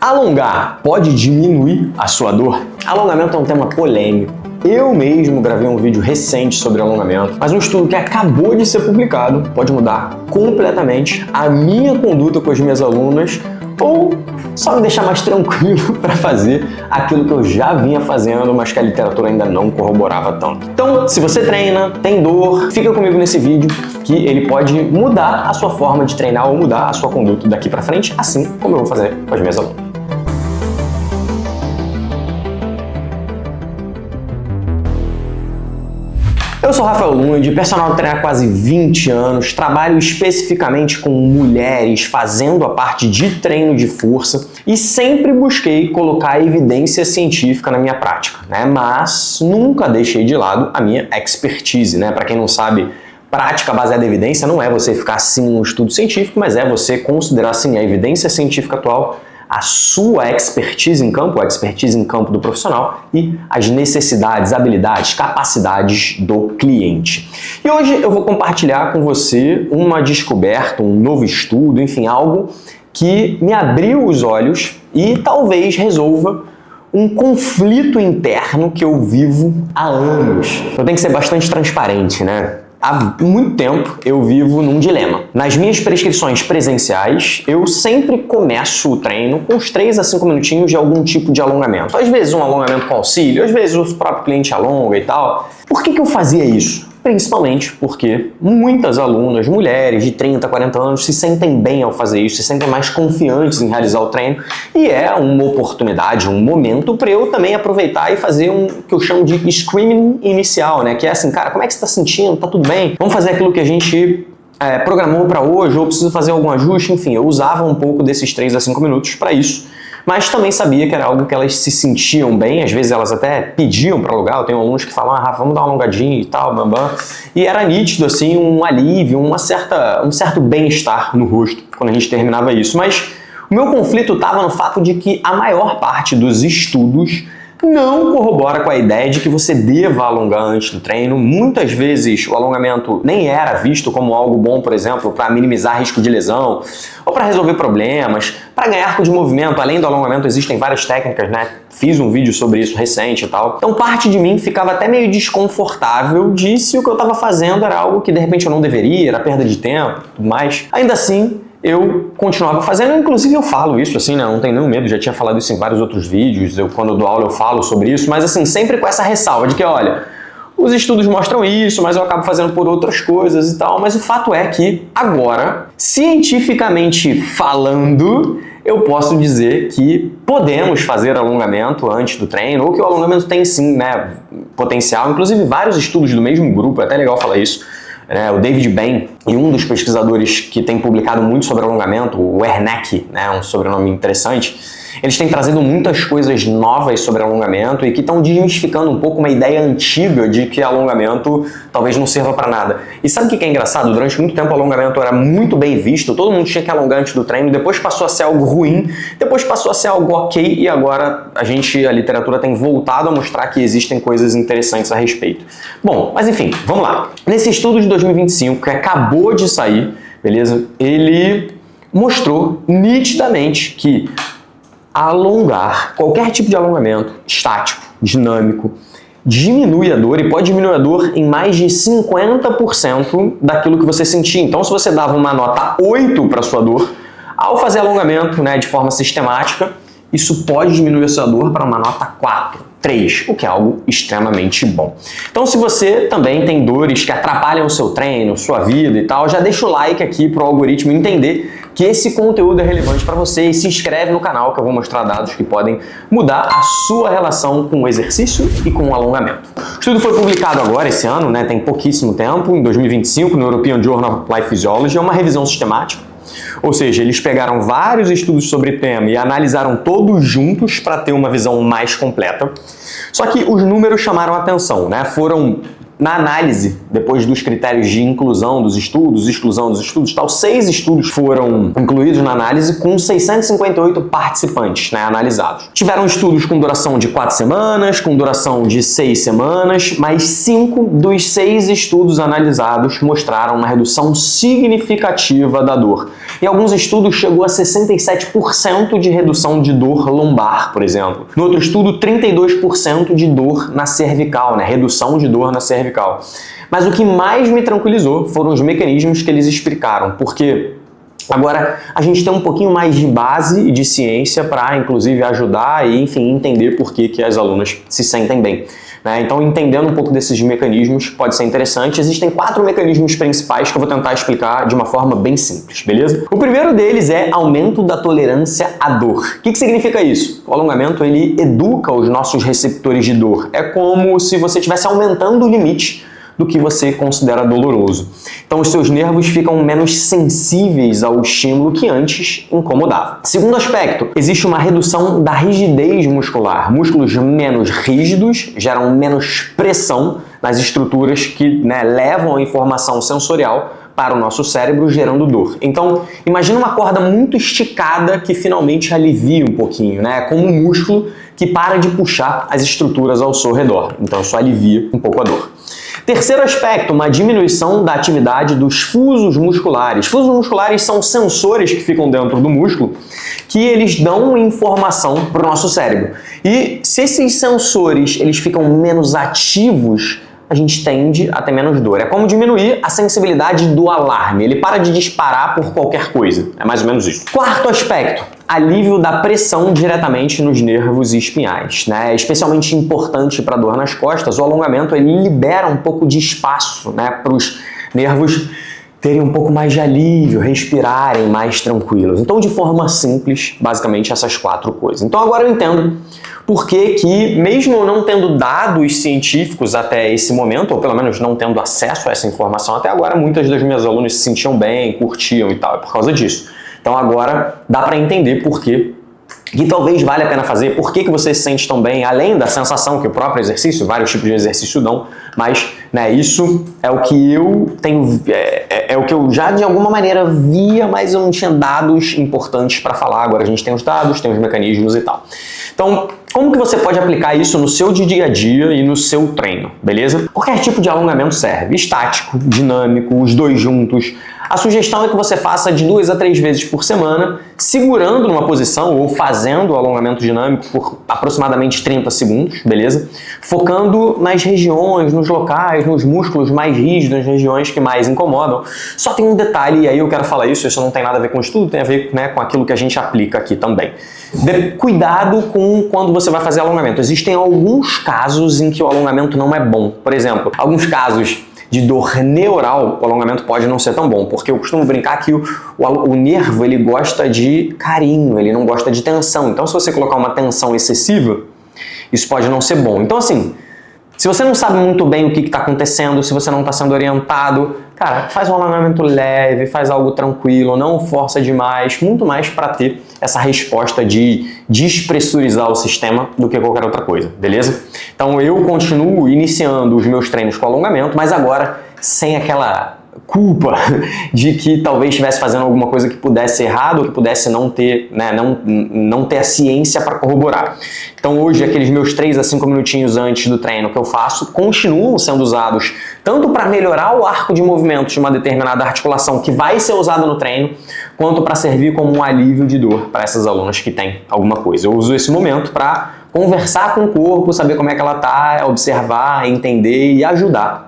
Alongar pode diminuir a sua dor? Alongamento é um tema polêmico. Eu mesmo gravei um vídeo recente sobre alongamento, mas um estudo que acabou de ser publicado pode mudar completamente a minha conduta com as minhas alunas ou só me deixar mais tranquilo para fazer aquilo que eu já vinha fazendo, mas que a literatura ainda não corroborava tanto. Então, se você treina, tem dor, fica comigo nesse vídeo que ele pode mudar a sua forma de treinar ou mudar a sua conduta daqui para frente, assim como eu vou fazer com as minhas alunas. Eu sou Rafael Lund, personal trainer há quase 20 anos, trabalho especificamente com mulheres fazendo a parte de treino de força e sempre busquei colocar evidência científica na minha prática, né? Mas nunca deixei de lado a minha expertise, né? Para quem não sabe, prática baseada em evidência não é você ficar assim no estudo científico, mas é você considerar assim a evidência científica atual, a sua expertise em campo, a expertise em campo do profissional e as necessidades, habilidades, capacidades do cliente. E hoje eu vou compartilhar com você uma descoberta, um novo estudo, enfim, algo que me abriu os olhos e talvez resolva um conflito interno que eu vivo há anos. Eu tenho que ser bastante transparente, né? Há muito tempo eu vivo num dilema. Nas minhas prescrições presenciais, eu sempre começo o treino com uns 3 a 5 minutinhos de algum tipo de alongamento. Às vezes um alongamento com auxílio, às vezes o próprio cliente alonga e tal. Por que eu fazia isso? Principalmente porque muitas alunas, mulheres de 30, 40 anos, se sentem bem ao fazer isso, se sentem mais confiantes em realizar o treino e é uma oportunidade, um momento para eu também aproveitar e fazer um que eu chamo de screening inicial, né? Que é assim, cara, como é que você está sentindo? Tá tudo bem? Vamos fazer aquilo que a gente programou para hoje ou preciso fazer algum ajuste? Enfim, eu usava um pouco desses 3 a 5 minutos para isso. Mas também sabia que era algo que elas se sentiam bem, às vezes elas até pediam para alugar. Eu tenho alunos que falam, Rafa, vamos dar uma alongadinha e tal, bambam. E era nítido, assim, um alívio, um certo bem-estar no rosto quando a gente terminava isso. Mas o meu conflito estava no fato de que a maior parte dos estudos não corrobora com a ideia de que você deva alongar antes do treino. Muitas vezes o alongamento nem era visto como algo bom, por exemplo, para minimizar risco de lesão ou para resolver problemas, para ganhar arco de movimento. Além do alongamento existem várias técnicas, né? Fiz um vídeo sobre isso recente e tal. Então parte de mim ficava até meio desconfortável de se o que eu estava fazendo era algo que de repente eu não deveria, era perda de tempo e tudo mais. Ainda assim, eu continuava fazendo, inclusive eu falo isso assim, né? Não tenho nenhum medo, já tinha falado isso em vários outros vídeos, quando eu dou aula eu falo sobre isso, mas assim, sempre com essa ressalva de que, olha, os estudos mostram isso, mas eu acabo fazendo por outras coisas e tal, mas o fato é que agora, cientificamente falando, eu posso dizer que podemos fazer alongamento antes do treino, ou que o alongamento tem sim, né, potencial, inclusive vários estudos do mesmo grupo, é até legal falar isso. O David Ben, e um dos pesquisadores que tem publicado muito sobre alongamento, o Werneck, né, um sobrenome interessante, eles têm trazido muitas coisas novas sobre alongamento e que estão desmistificando um pouco uma ideia antiga de que alongamento talvez não sirva para nada. E sabe o que é engraçado? Durante muito tempo o alongamento era muito bem visto, todo mundo tinha que alongar antes do treino, depois passou a ser algo ruim, depois passou a ser algo ok e agora a literatura tem voltado a mostrar que existem coisas interessantes a respeito. Bom, mas enfim, vamos lá. Nesse estudo de 2025 que acabou de sair, beleza? Ele mostrou nitidamente que alongar, qualquer tipo de alongamento, estático, dinâmico, diminui a dor e pode diminuir a dor em mais de 50% daquilo que você sentia. Então, se você dava uma nota 8 para sua dor, ao fazer alongamento, né, de forma sistemática, isso pode diminuir a sua dor para uma nota 4, 3, o que é algo extremamente bom. Então, se você também tem dores que atrapalham o seu treino, sua vida e tal, já deixa o like aqui para o algoritmo entender que esse conteúdo é relevante para você e se inscreve no canal que eu vou mostrar dados que podem mudar a sua relação com o exercício e com o alongamento. O estudo foi publicado agora, esse ano, né, tem pouquíssimo tempo, em 2025, no European Journal of Life Physiology, é uma revisão sistemática. Ou seja, eles pegaram vários estudos sobre o tema e analisaram todos juntos para ter uma visão mais completa. Só que os números chamaram a atenção, né? Foram na análise, depois dos critérios de inclusão dos estudos, exclusão dos estudos, tal, 6 estudos foram incluídos na análise com 658 participantes, né, analisados. Tiveram estudos com duração de 4 semanas, com duração de 6 semanas, mas 5 dos 6 estudos analisados mostraram uma redução significativa da dor. Em alguns estudos chegou a 67% de redução de dor lombar, por exemplo. No outro estudo, 32% de dor na cervical, né, redução de dor na cervical. Mas o que mais me tranquilizou foram os mecanismos que eles explicaram, porque agora a gente tem um pouquinho mais de base e de ciência para, inclusive, ajudar e, enfim, entender por que as alunas se sentem bem. Então, entendendo um pouco desses mecanismos pode ser interessante. Existem 4 mecanismos principais que eu vou tentar explicar de uma forma bem simples, beleza? O primeiro deles é aumento da tolerância à dor. O que significa isso? O alongamento, ele educa os nossos receptores de dor. É como se você estivesse aumentando o limite do que você considera doloroso. Então, os seus nervos ficam menos sensíveis ao estímulo que antes incomodava. Segundo aspecto, existe uma redução da rigidez muscular. Músculos menos rígidos geram menos pressão nas estruturas que, levam a informação sensorial para o nosso cérebro, gerando dor. Então, imagina uma corda muito esticada que finalmente alivia um pouquinho, como um músculo que para de puxar as estruturas ao seu redor. Então, isso alivia um pouco a dor. Terceiro aspecto, uma diminuição da atividade dos fusos musculares. Fusos musculares são sensores que ficam dentro do músculo que eles dão informação para o nosso cérebro. E se esses sensores eles ficam menos ativos, a gente tende a ter menos dor. É como diminuir a sensibilidade do alarme. Ele para de disparar por qualquer coisa. É mais ou menos isso. Quarto aspecto, alívio da pressão diretamente nos nervos espinhais. É especialmente importante para dor nas costas. O alongamento ele libera um pouco de espaço para os nervos terem um pouco mais de alívio, respirarem mais tranquilos. Então, de forma simples, basicamente essas 4 coisas. Então, agora eu entendo por que, mesmo eu não tendo dados científicos até esse momento, ou pelo menos não tendo acesso a essa informação até agora, muitas das minhas alunas se sentiam bem, curtiam e tal, é por causa disso. Então, agora dá para entender por que talvez valha a pena fazer, por que você se sente tão bem, além da sensação que o próprio exercício, vários tipos de exercício dão, mas isso é o que eu tenho, é o que eu já de alguma maneira via, mas eu não tinha dados importantes para falar. Agora a gente tem os dados, tem os mecanismos e tal. Então, como que você pode aplicar isso no seu dia a dia e no seu treino, beleza? Qualquer tipo de alongamento serve, estático, dinâmico, os dois juntos. A sugestão é que você faça de 2 a 3 vezes por semana, segurando numa posição ou fazendo o alongamento dinâmico por aproximadamente 30 segundos, beleza? Focando nas regiões, nos locais, nos músculos mais rígidos, nas regiões que mais incomodam. Só tem um detalhe, e aí eu quero falar isso não tem nada a ver com estudo, tem a ver com aquilo que a gente aplica aqui também. Cuidado com quando você vai fazer alongamento. Existem alguns casos em que o alongamento não é bom. Por exemplo, alguns casos de dor neural, o alongamento pode não ser tão bom, porque eu costumo brincar que o nervo ele gosta de carinho, ele não gosta de tensão. Então, se você colocar uma tensão excessiva, isso pode não ser bom. Então, assim, se você não sabe muito bem o que está acontecendo, se você não está sendo orientado, cara, faz um alongamento leve, faz algo tranquilo, não força demais, muito mais para ter essa resposta de despressurizar o sistema do que qualquer outra coisa, beleza? Então eu continuo iniciando os meus treinos com alongamento, mas agora sem aquela culpa de que talvez estivesse fazendo alguma coisa que pudesse ser errado ou que pudesse não ter, não ter a ciência para corroborar. Então hoje aqueles meus 3 a 5 minutinhos antes do treino que eu faço continuam sendo usados tanto para melhorar o arco de movimentos de uma determinada articulação que vai ser usada no treino, quanto para servir como um alívio de dor para essas alunas que têm alguma coisa. Eu uso esse momento para conversar com o corpo, saber como é que ela está, observar, entender e ajudar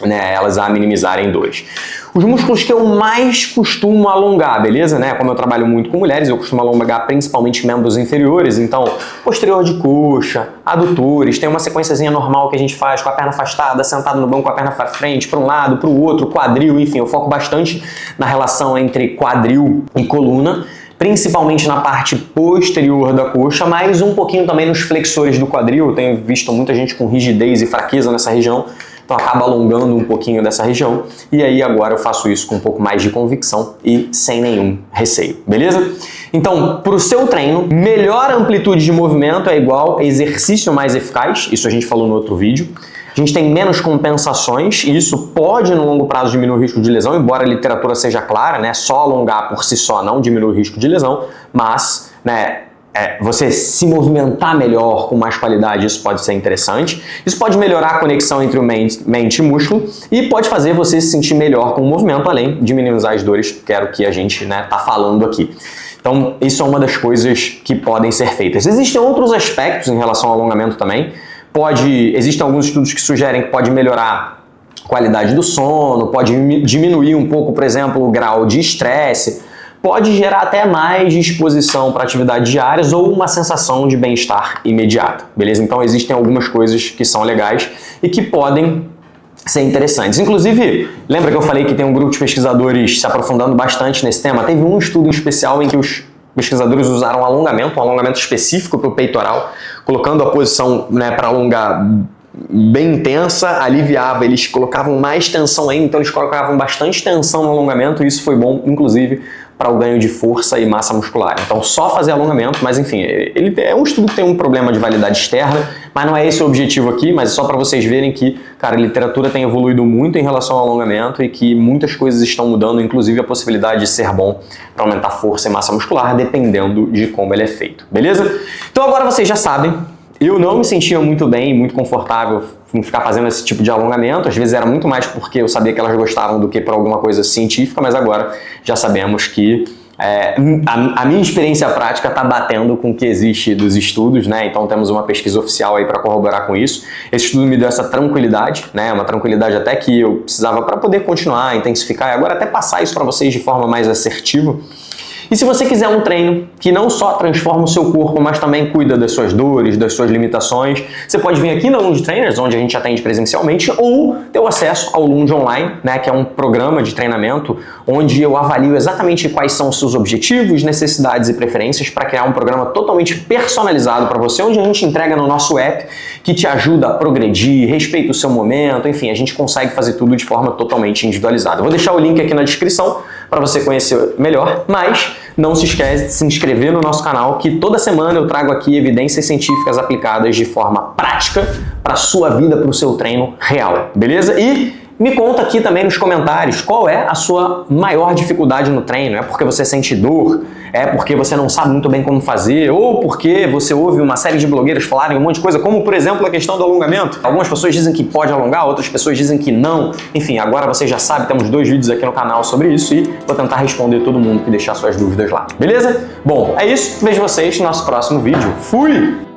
elas a minimizarem dores. Os músculos que eu mais costumo alongar, beleza? Como eu trabalho muito com mulheres, eu costumo alongar principalmente membros inferiores, então posterior de coxa, adutores, tem uma sequenciazinha normal que a gente faz com a perna afastada, sentado no banco com a perna para frente, para um lado, para o outro, quadril, enfim, eu foco bastante na relação entre quadril e coluna, principalmente na parte posterior da coxa, mas um pouquinho também nos flexores do quadril. Eu tenho visto muita gente com rigidez e fraqueza nessa região, então acaba alongando um pouquinho dessa região, e aí agora eu faço isso com um pouco mais de convicção e sem nenhum receio, beleza? Então, para o seu treino, melhor amplitude de movimento é igual a exercício mais eficaz, isso a gente falou no outro vídeo. a gente tem menos compensações e isso pode no longo prazo diminuir o risco de lesão, embora a literatura seja clara, né? Só alongar por si só não diminui o risco de lesão, mas, né, você se movimentar melhor, com mais qualidade, isso pode ser interessante. Isso pode melhorar a conexão entre o mente e músculo e pode fazer você se sentir melhor com o movimento, além de minimizar as dores, que era o que a gente, né, tá falando aqui. Então, isso é uma das coisas que podem ser feitas. Existem outros aspectos em relação ao alongamento também. Existem alguns estudos que sugerem que pode melhorar a qualidade do sono, pode diminuir um pouco, por exemplo, o grau de estresse, pode gerar até mais disposição para atividades diárias ou uma sensação de bem-estar imediato, beleza? Então existem algumas coisas que são legais e que podem ser interessantes. Inclusive, lembra que eu falei que tem um grupo de pesquisadores se aprofundando bastante nesse tema? Teve um estudo especial em que os pesquisadores usaram um alongamento específico para o peitoral, colocando a posição, né, para alongar bem intensa, aliviava, eles colocavam mais tensão ainda, então eles colocavam bastante tensão no alongamento e isso foi bom, inclusive, para o ganho de força e massa muscular. Então, só fazer alongamento, mas enfim, ele é um estudo que tem um problema de validade externa, mas não é esse o objetivo aqui, mas é só para vocês verem que, cara, a literatura tem evoluído muito em relação ao alongamento e que muitas coisas estão mudando, inclusive a possibilidade de ser bom para aumentar força e massa muscular, dependendo de como ele é feito, beleza? Então agora vocês já sabem, eu não me sentia muito bem, muito confortável em ficar fazendo esse tipo de alongamento, às vezes era muito mais porque eu sabia que elas gostavam do que por alguma coisa científica, mas agora já sabemos que a minha experiência prática está batendo com o que existe dos estudos, né? Então temos uma pesquisa oficial aí para corroborar com isso. Esse estudo me deu essa tranquilidade, né? Uma tranquilidade até que eu precisava para poder continuar, intensificar e agora até passar isso para vocês de forma mais assertiva. E se você quiser um treino que não só transforma o seu corpo, mas também cuida das suas dores, das suas limitações, você pode vir aqui na Lunge Trainers, onde a gente atende presencialmente, ou ter o acesso ao Lunge Online, né, que é um programa de treinamento onde eu avalio exatamente quais são os seus objetivos, necessidades e preferências para criar um programa totalmente personalizado para você, onde a gente entrega no nosso app que te ajuda a progredir, respeita o seu momento, enfim, a gente consegue fazer tudo de forma totalmente individualizada. Eu vou deixar o link aqui na descrição para você conhecer melhor, mas não se esquece de se inscrever no nosso canal, que toda semana eu trago aqui evidências científicas aplicadas de forma prática para a sua vida, para o seu treino real, beleza? E me conta aqui também nos comentários qual é a sua maior dificuldade no treino. É porque você sente dor? É porque você não sabe muito bem como fazer? Ou porque você ouve uma série de blogueiras falarem um monte de coisa, como por exemplo a questão do alongamento? Algumas pessoas dizem que pode alongar, outras pessoas dizem que não. Enfim, agora você já sabe, temos 2 vídeos aqui no canal sobre isso e vou tentar responder todo mundo que deixar suas dúvidas lá. Beleza? Bom, é isso. Vejo vocês no nosso próximo vídeo. Fui!